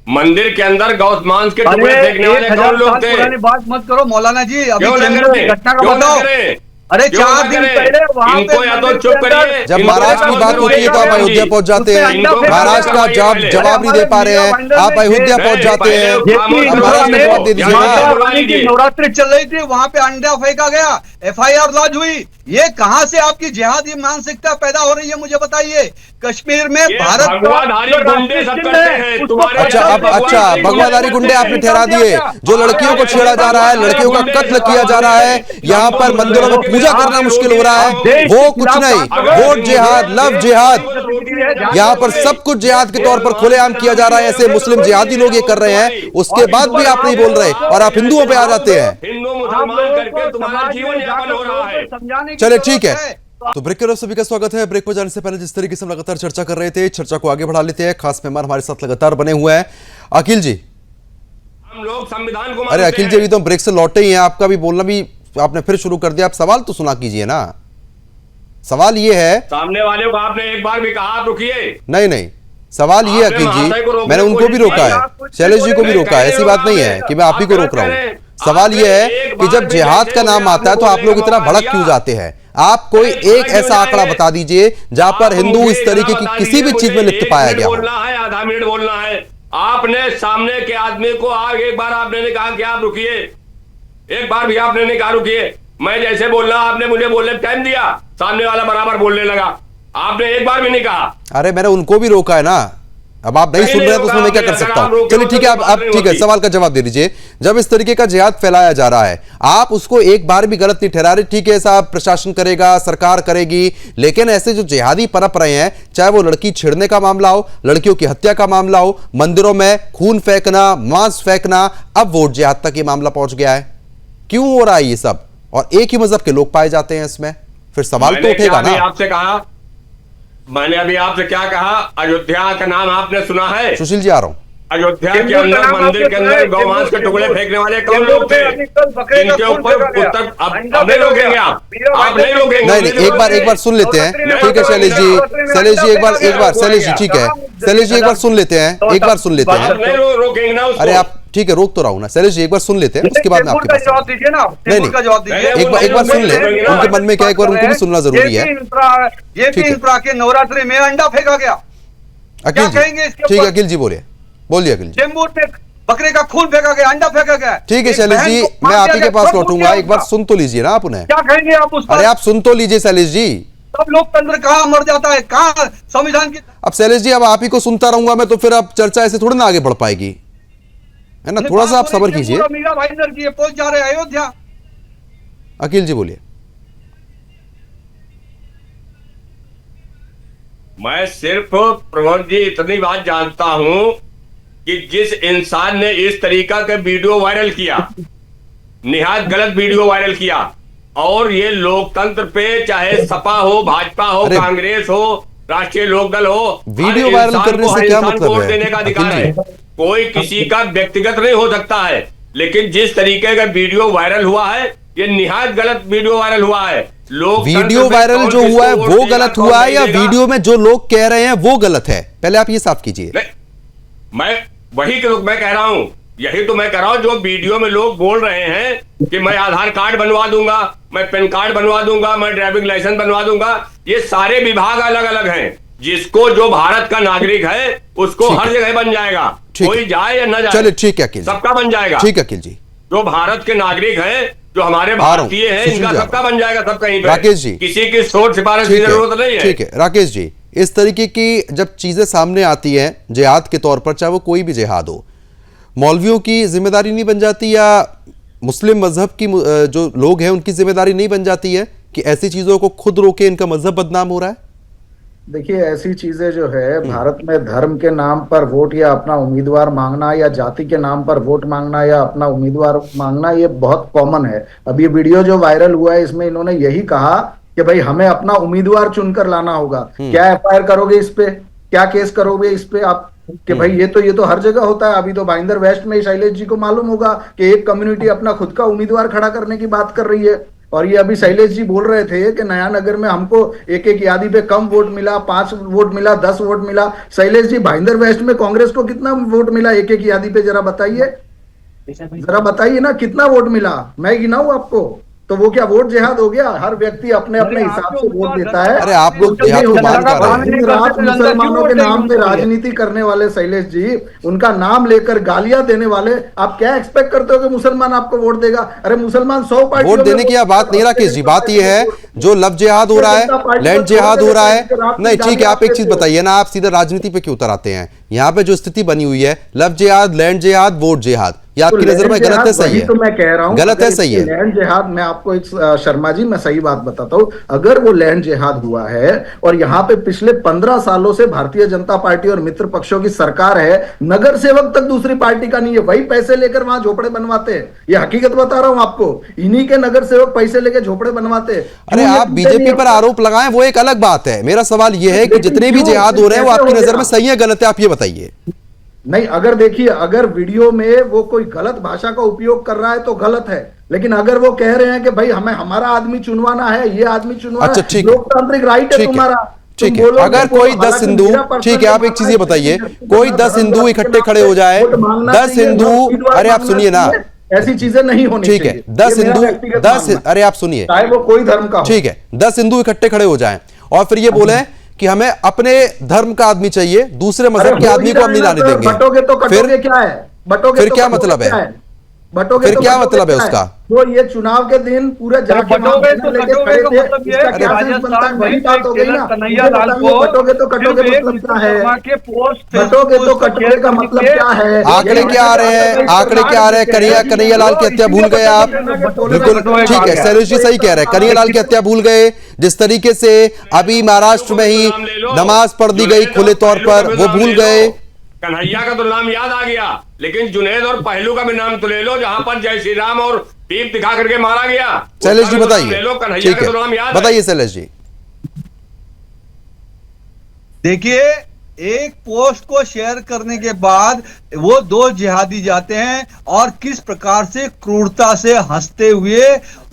मंदिर के अंदर गौ मांस के टुकड़े फेंकने वाले कौन लोग थे? बात मत करो मौलाना जी, अभी क्यों न करें? क्यों न करें? अरे क्यों 4 न दिन करें? पहले वहां इनको या तो चुप करिए। जब महाराष्ट्र की बात होती है तो आप अयोध्या पहुंच जाते हैं, महाराष्ट्र का जवाब नहीं दे पा रहे हैं, आप अयोध्या पहुंच जाते हैं, महाराष्ट्र जवाब दे दीजिए ना। नवरात्रि चल रही थी, वहां पे अंडा फेंका गया, FIR लॉन्च हुई। ये कहां से आपकी जिहादी मानसिकता पैदा हो रही है मुझे बताइए? कश्मीर में भारत अच्छा भगवाधारी गुंडे आपने ठहरा दिए, जो लड़कियों को छेड़ा जा रहा है, लड़कियों का कत्ल किया जा रहा है, यहाँ पर मंदिरों में पूजा करना मुश्किल हो रहा है, वो कुछ नहीं, वोट जिहाद, लव जिहाद, यहाँ पर सब कुछ जिहाद के तौर पर खुलेआम किया जा रहा है, ऐसे मुस्लिम जिहादी लोग ये कर रहे हैं, उसके बाद भी आप नहीं बोल रहे और आप हिंदुओं पे आ जाते हैं। हिंदू मुसलमान करके तुम्हारा जीवन यापन हो रहा है। चले ठीक है, तो ब्रेक के सभी का स्वागत है। ब्रेक पर जाने से पहले जिस तरीके से हम लगातार चर्चा कर रहे थे, चर्चा को आगे बढ़ा लेते हैं। खास मेहमान हमारे साथ लगातार बने हुए हैं, अखिल जी। हम लोग संविधान को अरे अखिल जी, अभी तो ब्रेक से लौटे ही हैं, आपका भी बोलना भी आपने फिर शुरू कर दिया। आप सवाल तो सुना कीजिए ना। सवाल ये है, सामने वाले को आपने एक बार भी कहा आप रुकिए। नहीं सवाल ये अखिल जी, मैंने उनको भी रोका है, शैलेश जी को भी रोका है, ऐसी बात नहीं है कि मैं आप ही को रोक रहा हूं। सवाल यह है कि जब जिहाद का नाम आता है तो आप लोग इतना भड़क क्यों जाते हैं? आप कोई एक ऐसा आंकड़ा बता दीजिए जहां पर हिंदू इस तरीके की किसी भी चीज में लिप्त पाया गया। बोलना है, आधा मिनट बोलना है। आपने सामने के आदमी को आगे एक बार आपने नहीं कहा कि आप रुकिए, एक बार भी आपने नहीं कहा रुकिए। मैं जैसे बोल रहा आपने मुझे बोलने टाइम दिया, सामने वाला बराबर बोलने लगा, आपने एक बार भी नहीं कहा। अरे मैंने उनको भी रोका है ना, अब आप नहीं सुन रहे हैं तो उसमें मैं क्या कर सकता हूं? चलिए ठीक है, आप ठीक है, सवाल का जवाब दे दीजिए। जब इस तरीके का जिहाद फैलाया जा रहा है, आप उसको एक बार भी गलत नहीं ठहरा रहे। ठीक है साहब, प्रशासन करेगा, सरकार करेगी, लेकिन ऐसे जो जिहादी पनप रहे हैं, चाहे वो लड़की छेड़ने का मामला हो, लड़कियों की हत्या का मामला हो, मंदिरों में खून फेंकना, मांस फेंकना, अब वोट जिहाद तक ये मामला पहुंच गया है। क्यों हो रहा है ये सब? और एक ही मजहब के लोग पाए जाते हैं इसमें, फिर सवाल तो उठेगा ना। आपसे कहा, मैंने अभी आपसे क्या कहा? अयोध्या का नाम आपने सुना है? सुशील जी आ रहा हूँ। अयोध्या के अंदर मंदिर के अंदर गौ मांस के टुकड़े फेंकने वाले कौन लोग थे? इनके ऊपर उत्तर अब नहीं रोकेंगे आप नहीं रोकेंगे। नहीं, एक बार सुन लेते हैं। ठीक है शैलेश जी, एक बार शैलेश जी, ठीक है शैलेश जी, एक बार सुन लेते हैं, एक बार सुन लेते हैं। रोकेंगे ना उसको। अरे आप ठीक है, रोक तो रहा हूं ना शैलेश जी, एक बार सुन लेते हैं, उसके बाद में आपके पास जवाब दीजिए ना। नहीं, एक बार सुन ले, उनके मन में क्या, एक बार उनको भी सुनना जरूरी है। ये इंफ्रा के नवरात्रि में अंडा फेंका गया, अखिल जी ठीक है, अखिल जी बोलिए अखिल जी। जम्मू में बकरे का खून फेंका गया, अंडा फेंका गया। ठीक है शैलेश जी, मैं आप ही के पास लौटूंगा, एक बार सुन तो लीजिए ना आप उन्हें। क्या कहेंगे आप उस पर? अरे आप सुन तो लीजिए शैलेश जी। सब लोकतंत्र कहाँ मर जाता है, कहाँ संविधान की। अब शैलेश जी, अब आप ही को सुनता रहूंगा मैं तो फिर अब चर्चा ऐसे थोड़ी ना आगे बढ़ पाएगी, है ना? थोड़ा सा आप सब्र कीजिए। मीरा भाईंदर की पहुंच जा रहे हैं अयोध्या। अखिल जी बोलिए। मैं सिर्फ प्रमोद जी इतनी बात जानता हूं कि जिस इंसान ने इस तरीका का वीडियो वायरल किया, निहायत गलत वीडियो वायरल किया, और ये लोकतंत्र पे चाहे सपा हो, भाजपा हो, कांग्रेस हो, राष्ट्रीय लोकदल हो, वीडियो वायरल करने से क्या मतलब है? देने का अधिकार है, कोई किसी का व्यक्तिगत नहीं हो सकता है। लेकिन जिस तरीके का वीडियो वायरल हुआ है, ये निहायत गलत वीडियो वायरल हुआ है। वीडियो वायरल जो हुआ है वो गलत हुआ है या वीडियो में जो लोग कह रहे हैं वो गलत है? पहले आप ये साफ कीजिए। मैं वही मैं कह रहा हूं, यही तो मैं कह रहा हूं। जो वीडियो में लोग बोल रहे हैं कि मैं आधार कार्ड बनवा दूंगा, मैं पैन कार्ड बनवा दूंगा, मैं ड्राइविंग लाइसेंस बनवा दूंगा, ये सारे विभाग अलग अलग हैं। जिसको जो भारत का नागरिक है उसको ठीक हर जगह बन जाएगा, ठीक कोई जाए या न जाए, चलिए ठीक है अखिल जी, सबका बन जाएगा। ठीक है अखिल जी, जो भारत के नागरिक हैं, जो हमारे आ रहा हूं, भारतीय हैं, सुशील इनका जी, सबका बन जाएगा, सब कहीं पे। राकेश जी, किसी की सोच सिफारिश की ठीक जरूरत नहीं है, है। ठीक है राकेश जी, इस तरीके की जब चीजें सामने आती हैं जिहाद के तौर पर, चाहे वो कोई भी जिहाद हो, मौलवियों की जिम्मेदारी नहीं बन जाती या मुस्लिम मजहब की जो लोग हैं उनकी जिम्मेदारी नहीं बन जाती है कि ऐसी चीजों को खुद रोके, इनका मजहब बदनाम हो रहा है? देखिए, ऐसी चीजें जो है भारत में धर्म के नाम पर वोट या अपना उम्मीदवार मांगना या जाति के नाम पर वोट मांगना या अपना उम्मीदवार मांगना, ये बहुत कॉमन है। अब ये वीडियो जो वायरल हुआ है इसमें इन्होंने यही कहा कि भाई हमें अपना उम्मीदवार चुनकर लाना होगा। क्या एफआईआर करोगे इस पे, क्या केस करोगे इस पे आप कि भाई ये तो हर जगह होता है। अभी तो भाईंदर वेस्ट में शैलेश जी को मालूम होगा कि एक कम्युनिटी अपना खुद का उम्मीदवार खड़ा करने की बात कर रही है, और ये अभी शैलेश जी बोल रहे थे कि नया नगर में हमको एक एक यादी पे कम वोट मिला, 5 वोट मिला, 10 वोट मिला। शैलेश जी, भाईंदर वेस्ट में कांग्रेस को कितना वोट मिला एक एक यादी पे, जरा बताइए ना कितना वोट मिला, मैं गिनाऊं आपको? तो वो क्या वोट जिहाद हो गया? हर व्यक्ति अपने अपने हिसाब से वोट देता है। अरे आप लोग जिहाद को बात कर रहे हैं। दिन रात मुसलमानों के नाम पे राजनीति करने वाले शैलेश जी, उनका नाम लेकर गालियां देने वाले, आप क्या एक्सपेक्ट करते हो कि मुसलमान आपको वोट देगा? अरे मुसलमान 100 पार्टी वोट देने की यह बात नहीं राकेश जी, बात यह है जो लव जिहाद हो रहा है, लैंड जिहाद हो रहा है। नहीं ठीक है, आप एक चीज बताइए ना, आप सीधा राजनीति पे क्यों उतर आते हैं? यहाँ पे जो स्थिति बनी हुई है, लव जिहाद, लैंड जिहाद, वोट जिहाद, ये आपकी नजर में गलत है सही है? तो मैं कह रहा हूं गलत है सही है? लैंड जिहाद, मैं आपको एक शर्मा जी मैं सही बात बताता हूं, अगर वो लैंड जिहाद हुआ है और यहाँ पे पिछले 15 सालों से भारतीय जनता पार्टी और मित्र पक्षों की सरकार है, नगर सेवक तक दूसरी पार्टी का नहीं है, वही पैसे लेकर वहां झोपड़े बनवाते हैं। ये हकीकत बता रहा हूं आपको, इन्हीं के नगर सेवक पैसे लेकर झोपड़े बनवाते हैं। अरे आप बीजेपी पर आरोप लगाएं वो एक अलग बात है, मेरा सवाल यह है कि जितने भी जिहाद हो रहे हैं वो आपकी नजर में सही है गलत है, आप ये बताइए। नहीं, अगर देखिए, अगर वीडियो में वो कोई गलत भाषा का उपयोग कर रहा है तो गलत है, लेकिन अगर वो कह रहे हैं कि भाई हमें हमारा आदमी चुनवाना है, ये आदमी चुनवाना अच्छा, है, लोकतांत्रिक राइट है तुम्हारा, ठीक है। अगर कोई 10 हिंदू, ठीक है आप एक चीज ये बताइए, कोई 10 हिंदू इकट्ठे खड़े हो जाए, 10 हिंदू, अरे आप सुनिए ना, ऐसी चीजें नहीं होनी ठीक है, 10 हिंदू, 10, अरे आप सुनिए, चाहे वो कोई धर्म का हो, ठीक है, 10 हिंदू इकट्ठे खड़े हो जाएं और फिर ये बोले कि हमें अपने धर्म का आदमी चाहिए, दूसरे मजहब के आदमी को हम नहीं लाने देंगे, बटोगे तो कटोगे क्या है? बटोगे फिर तो क्या कटोगे मतलब है? क्या है? बटोगे फिर तो क्या कटोगे मतलब है क्या उसका? तो ये चुनाव के दिन पूरे जाके बटोगे तो लेके कटोगे खड़े का थे, मतलब ये इसका है कि क्या सेंस बनता है? राजस्थान वही में बात हो गई ना, कन्हैया लाल को बटोगे तो कटोगे मतलब क्या है? बटोगे तो कटोगे का मतलब क्या है? आंकड़े क्या आ रहे हैं, आंकड़े क्या आ रहे हैं? कन्हैया लाल की हत्या भूल गए आप? बिल्कुल ठीक है, शैलेश जी सही कह रहे हैं, कन्हैया लाल की हत्या भूल गए। जिस तरीके से अभी महाराष्ट्र में ही नमाज पढ़ दी गई खुले तौर पर, वो भूल गए। कन्हैया का तो नाम याद आ गया, लेकिन जुनैद और पहलू का भी नाम तो ले लो, जहां पर जय श्री राम और दीप दिखा करके मारा गया। शैलेश जी बताइए, कन्हैया ठीक का तो नाम है याद बताइए शैलेश जी। देखिए, एक पोस्ट को शेयर करने के बाद वो 2 जिहादी जाते हैं और किस प्रकार से क्रूरता से हंसते हुए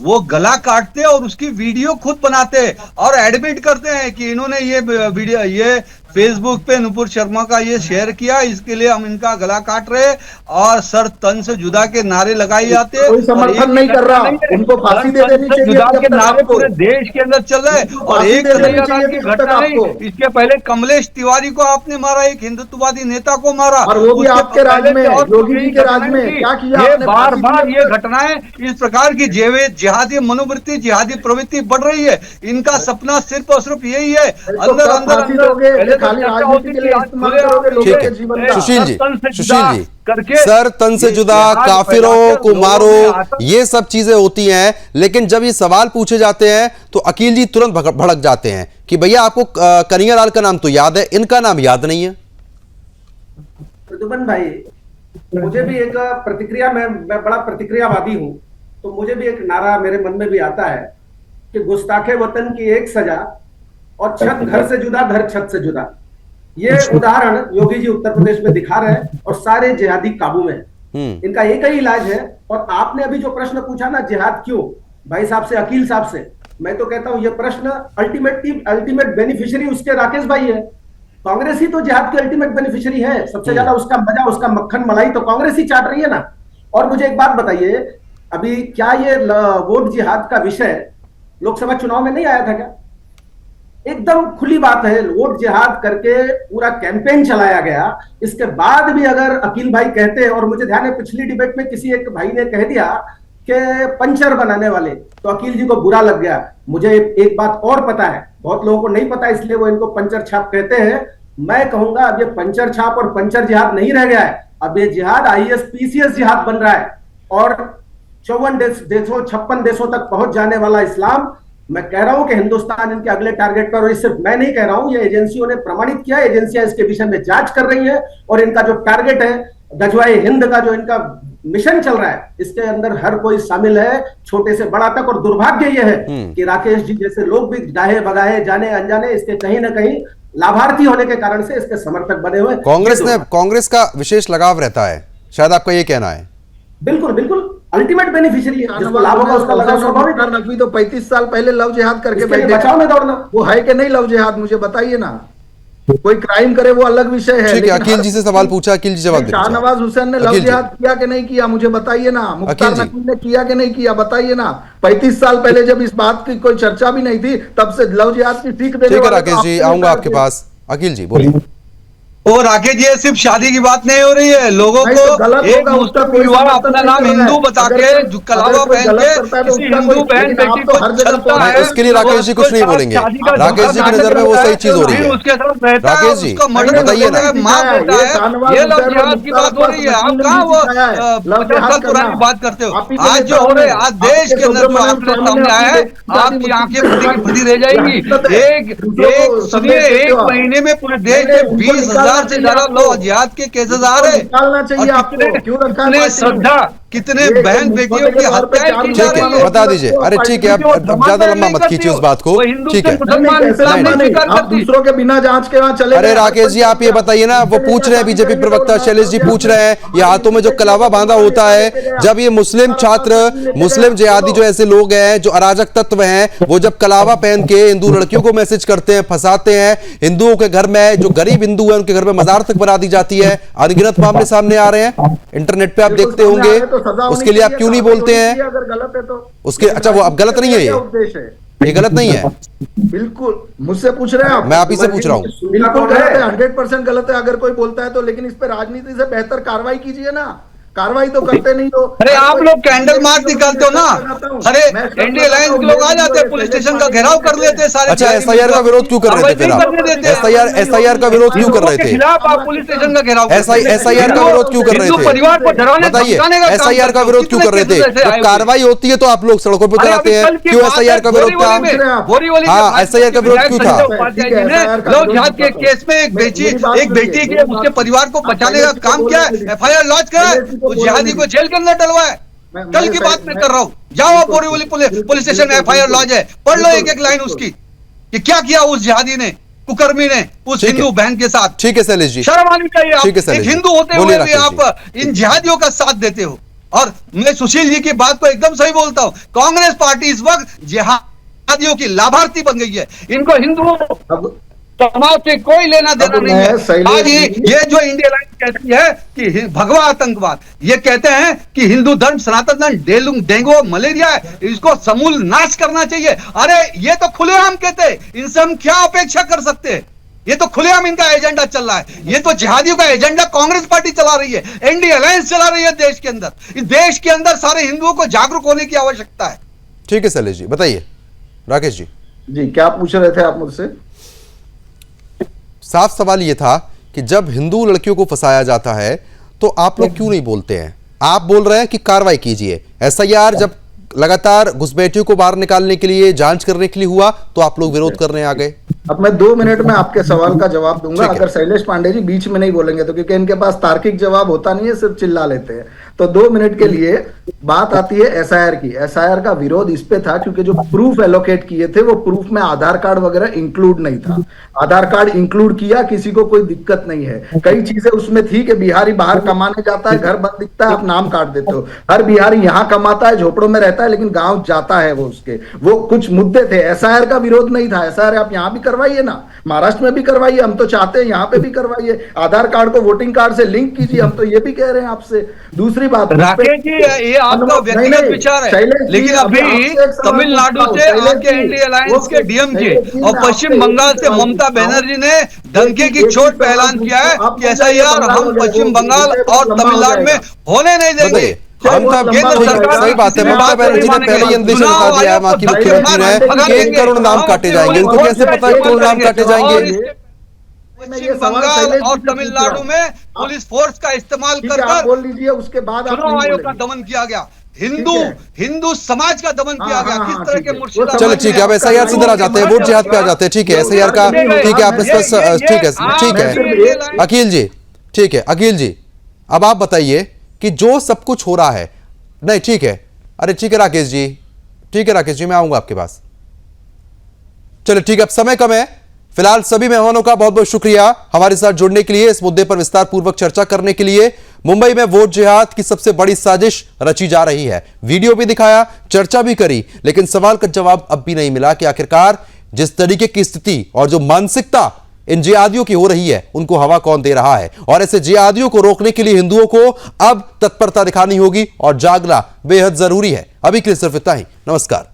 वो गला काटते हैं और उसकी वीडियो खुद बनाते हैं और एडमिट करते हैं कि इन्होंने ये वीडियो, ये फेसबुक पे नुपुर शर्मा का ये शेयर किया, इसके लिए हम इनका गला काट रहे और सर तन से जुदा के नारे लगाए जाते हैं। कोई समर्थन नहीं कर रहा, उनको फांसी दे देनी चाहिए। जुदा के नारे पूरे देश के अंदर चल रहे हैं और एक कन्हैया लाल की घटना नहीं, इसके पहले कमलेश तिवारी को आपने मारा, एक हिंदुत्ववादी नेता को मारा, और वो भी आपके राज में, योगी जी के राज में क्या किया आपने? बार बार ये घटनाएं इस प्रकार की जिहादी मनोवृत्ति, जिहादी प्रवृत्ति बढ़ रही है। इनका सपना सिर्फ और सिर्फ यही है, अंदर अंदर खाली राजनीति के लिए इस्तेमाल करोगे लोगों के जीवन का। सुशील जी, सर तन से जुदा, काफिरों को मारो, ये सब चीजें होती हैं, लेकिन जब ये सवाल पूछे जाते हैं तो अकील जी तुरंत भड़क जाते हैं कि भैया आपको कन्हैया लाल का नाम तो याद है, इनका नाम याद नहीं है। प्रद्युमन भाई, मुझे भी एक प्रतिक्रिया, मैं बड़ा प्रतिक्रियावादी हूं, तो मुझे भी एक नारा मेरे मन में भी आता है कि गुस्ताखे वतन की एक सजा और छत घर से जुदा, घर छत से जुदा। ये उदाहरण योगी जी उत्तर प्रदेश में दिखा रहे हैं और सारे जिहादी काबू में। इनका एक ही इलाज है। और आपने अभी जो प्रश्न पूछा ना, जिहाद क्यों, भाई साहब से, अकील साहब से, मैं तो कहता हूं ये प्रश्न अल्टीमेट बेनिफिशियरी उसके राकेश भाई है। कांग्रेस ही तो जिहाद की अल्टीमेट बेनिफिशियरी है। सबसे ज्यादा उसका मजा, उसका मक्खन मलाई तो कांग्रेस ही चाट रही है ना। और मुझे एक बात बताइए, अभी क्या ये वोट जिहाद का विषय लोकसभा चुनाव में नहीं आया था क्या? एकदम खुली बात है, वोट जिहाद करके पूरा कैंपेन चलाया गया। इसके बाद भी अगर अकील भाई कहते हैं, और मुझे ध्यान है पिछली डिबेट में किसी एक भाई ने कह दिया कि पंचर बनाने वाले, तो अकील जी को बुरा लग गया। मुझे एक बात और पता है, बहुत लोगों को नहीं पता, इसलिए वो इनको पंचर छाप कहते हैं। मैं कहूंगा अब ये पंचर छाप और पंचर जिहाद नहीं रह गया है, अब ये जिहाद IAS PCS जिहाद बन रहा है, और 54 देशों 56 देशों तक पहुंच जाने वाला इस्लाम। मैं कह रहा हूं कि हिंदुस्तान इनके अगले टारगेट पर, और ये सिर्फ मैं नहीं कह रहा हूं, ये एजेंसियों ने प्रमाणित किया, एजेंसियां इसके विषय में जांच कर रही है, और इनका जो टारगेट है गजवाए हिंद का जो इनका मिशन चल रहा है, इसके अंदर हर कोई शामिल है, छोटे से बड़ा तक। और दुर्भाग्य यह है कि राकेश जी जैसे लोग भी डाहे बगाहे जाने अनजाने इसके कहीं ना कहीं लाभार्थी होने के कारण से इसके समर्थक बने हुए। कांग्रेस का विशेष लगाव रहता है, शायद आपका ये कहना है। बिल्कुल बिल्कुल, अल्टीमेट बेनिफिशियरी जिसको लाभ होगा उसका लगाव स्वाभाविक है। नकवी तो 35 साल पहले लव जिहाद करके बैठे, बचाव में दौड़ना, वो है कि नहीं लव जिहाद, मुझे बताइए ना। कोई क्राइम करे वो अलग विषय है। ठीक है, अकील जी से सवाल पूछा, अकील जी जवाब दीजिए। शाहनवाज हुसैन ने लव जिहाद किया कि नहीं किया, मुझे बताइए ना। मुख्तार नकवी ने किया कि नहीं किया, बताइए ना। 35 साल पहले जब इस बात की कोई चर्चा भी नहीं थी, तब से लव जिहाद की सीख देने ठीक है राकेश जी, आऊंगा आपके पास। अकील जी बोलिए। वो राकेश जी, सिर्फ शादी की बात नहीं हो रही है, लोगों को एक मुस्लिम परिवार अपना नाम हिंदू बता के कलावा पहन के किसी हिंदू बहन बेटी को छलता है, इसके लिए राकेश जी कुछ नहीं बोलेंगे। राकेश जी की नजर में वो सही चीज हो रही है। राकेश जी बताइए ना, ये लव जिहाद की बात हो रही है, आप कहाँ वो 50 साल पुरानी बात करते हो? आज जो हो रहे, आज देश के अंदर जो आपके सामने आया है, आपकी आंखें खुदी रह जाएंगी। सुनिए, एक महीने में पूरे देश में 20,000 से ज्यादा लव जिहाद के केसेस आ रहे हैं। निकालना चाहिए आपको, क्यों कितने श्रद्धा, कितने बहन बेटियों की हत्याएं की जा ठीक रही है, बता दीजिए। अरे ठीक है, अब ज्यादा लंबा मत कीजिए उस बात को। ठीक है, आप दूसरों के बिना जांच के वहां चले। अरे राकेश जी आप ये बताइए ना, वो पूछ रहे हैं, बीजेपी प्रवक्ता शैलेश जी पूछ रहे हैं, ये हाथों में जो कलावा बांधा होता है, जब ये मुस्लिम छात्र, मुस्लिम जिहादी जो ऐसे लोग हैं जो अराजक तत्व हैं, वो जब कलावा पहन के हिंदू लड़कियों को मैसेज करते हैं, फंसाते हैं, हिंदुओं के घर में जो गरीब हिंदू है उनके घर में मजार तक बना दी जाती है, अनगिनत मामले सामने आ रहे हैं, इंटरनेट पे आप देखते होंगे। उसके लिए आप क्यों नहीं बोलते हैं? अगर गलत है तो उसके, अच्छा वो अब गलत नहीं है, ये गलत नहीं है। बिल्कुल मुझसे पूछ रहे हैं आप, मैं आप ही से पूछ रहा हूँ। बिल्कुल गलत है, 100% गलत है अगर कोई बोलता है तो। लेकिन इस पे राजनीति से बेहतर कार्रवाई कीजिए ना, कार्रवाई तो करते नहीं हो। अरे आप लोग कैंडल मार्च निकालते हो ना, अरे इंडिया अलायंस के लोग आ जाते हैं, पुलिस स्टेशन का घेराव कर लेते हैं सारे। अच्छा SIR का विरोध क्यों कर रहे थे फिर आप? SIR का विरोध क्यों कर रहे थे? खिलाफ आप पुलिस स्टेशन का घेराव, SIR का विरोध क्यों कर रहे थे? परिवार को डराने बताइए, SIR का विरोध क्यों कर रहे थे? जब कार्रवाई होती है तो आप लोग सड़कों पर उतरते हैं, क्यों SIR का विरोध था? हाँ, SIR का विरोध क्यों था? लव जिहाद के केस में एक बेटी के उसके परिवार को बचाने का काम किया है, FIR लॉन्च करा है, उस जिहादी को जेल के अंदर डलवाए। कल की बात मैं कर रहा हूँ, जाओ आप बोरीवली पुलिस स्टेशन में FIR लॉन्च है, पढ़ लो एक एक लाइन उसकी कि क्या किया उस जिहादी ने, कुकर्मी ने उस हिंदू बहन के साथ। ठीक है शैलेश जी, शर्म आनी चाहिए, आप एक हिंदू होते हुए भी आप इन जिहादियों का साथ देते हो। और मैं सुशील जी की बात को एकदम सही बोलता हूँ, कांग्रेस पार्टी इस वक्त जिहादियों की लाभार्थी बन गई है। इनको हिंदुओं समाज से कोई लेना देना नहीं है। आज ये जो इंडिया अलायंस कहती है कि भगवा आतंकवाद, ये कहते हैं कि हिंदू धर्म सनातन धर्म डेंगू मलेरिया है, इसको समूल नाश करना चाहिए। अरे ये तो खुलेआम कहते हैं, इनसे हम क्या अपेक्षा कर सकते हैं? ये तो खुलेआम इनका एजेंडा चल रहा है। ये तो जिहादियों का एजेंडा कांग्रेस पार्टी चला रही है, इंडिया अलायंस चला रही है देश के अंदर। इस देश के अंदर सारे हिंदुओं को जागरूक होने की आवश्यकता है। ठीक है शैलेश जी, बताइए। राकेश जी जी क्या पूछ रहे थे आप मुझसे? साफ सवाल ये था कि जब हिंदू लड़कियों को फंसाया जाता है तो आप लोग क्यों नहीं बोलते हैं? आप बोल रहे हैं कि कार्रवाई कीजिए। SIR जब लगातार घुसपैठियों को बाहर निकालने के लिए, जांच करने के लिए हुआ तो आप लोग विरोध करने आ गए। अब मैं 2 मिनट में आपके सवाल का जवाब दूंगा, अगर शैलेश पांडे जी बीच में नहीं बोलेंगे तो, क्योंकि इनके पास तार्किक जवाब होता नहीं है, सिर्फ चिल्ला लेते हैं। तो 2 मिनट के लिए बात आती है SIR की। SIR का विरोध इस पे था क्योंकि जो प्रूफ एलोकेट किए थे वो प्रूफ में आधार कार्ड वगैरह इंक्लूड नहीं था। आधार कार्ड इंक्लूड किया, किसी को कोई दिक्कत नहीं है। कई चीजें उसमें थी कि बिहारी बाहर कमाने जाता है, घर बंद दिखता है, आप नाम काट देते हो। हर बिहारी यहाँ कमाता है, झोपड़ों में रहता है, लेकिन गाँव जाता है वो उसके। वो कुछ मुद्दे थे, SIR का विरोध नहीं था। SIR आप यहाँ भी करवाइए ना, महाराष्ट्र में भी करवाइए, हम तो चाहते हैं यहाँ पे भी करवाइए। आधार कार्ड को वोटिंग कार्ड से लिंक कीजिए, हम तो ये भी कह रहे हैं आपसे। दूसरी दूसरी बात राकेश जी, ये आपका व्यक्तिगत विचार है, लेकिन अभी तमिलनाडु से आके इंडी अलायंस के डीएमके और पश्चिम बंगाल से ममता बनर्जी ने दंगे की चोट पे ऐलान किया है कि एसआईआर हम पश्चिम बंगाल और तमिलनाडु में होने नहीं देंगे। सही बात है, ममता बनर्जी ने पहले ही अंदेशा बता दिया है, वहां की मुख्यमंत्री ने कि 1 करोड़ नाम काटे जाएंगे। उनको कैसे पता है 1 करोड़ नाम काटे जाएंगे? पश्चिम बंगाल और तमिलनाडु में पुलिस फोर्स का इस्तेमाल कर बोल लीजिए, उसके बाद चुनाव आयोग का दमन किया गया, हिंदू समाज का दमन किया गया। किस तरह के मुर्शिदाबाद, चलो ठीक है, अब एसआईआर से इधर आ जाते हैं, वोट जिहाद पे आ जाते हैं। ठीक है, एसआईआर का ठीक है, आपने ठीक है अखिल जी, ठीक है अखिल जी, अब आप बताइए कि जो सब कुछ हो रहा है, नहीं ठीक है, अरे ठीक है राकेश जी, ठीक है राकेश जी, मैं आऊंगा आपके पास। चलो ठीक है, अब समय कम है। फिलहाल सभी मेहमानों का बहुत बहुत शुक्रिया हमारे साथ जुड़ने के लिए, इस मुद्दे पर विस्तार पूर्वक चर्चा करने के लिए। मुंबई में वोट जिहाद की सबसे बड़ी साजिश रची जा रही है, वीडियो भी दिखाया, चर्चा भी करी, लेकिन सवाल का जवाब अब भी नहीं मिला कि आखिरकार जिस तरीके की स्थिति और जो मानसिकता इन जिहादियों की हो रही है, उनको हवा कौन दे रहा है। और ऐसे जिहादियों को रोकने के लिए हिंदुओं को अब तत्परता दिखानी होगी और जागना बेहद जरूरी है। अभी के लिए सिर्फ इतना ही, नमस्कार।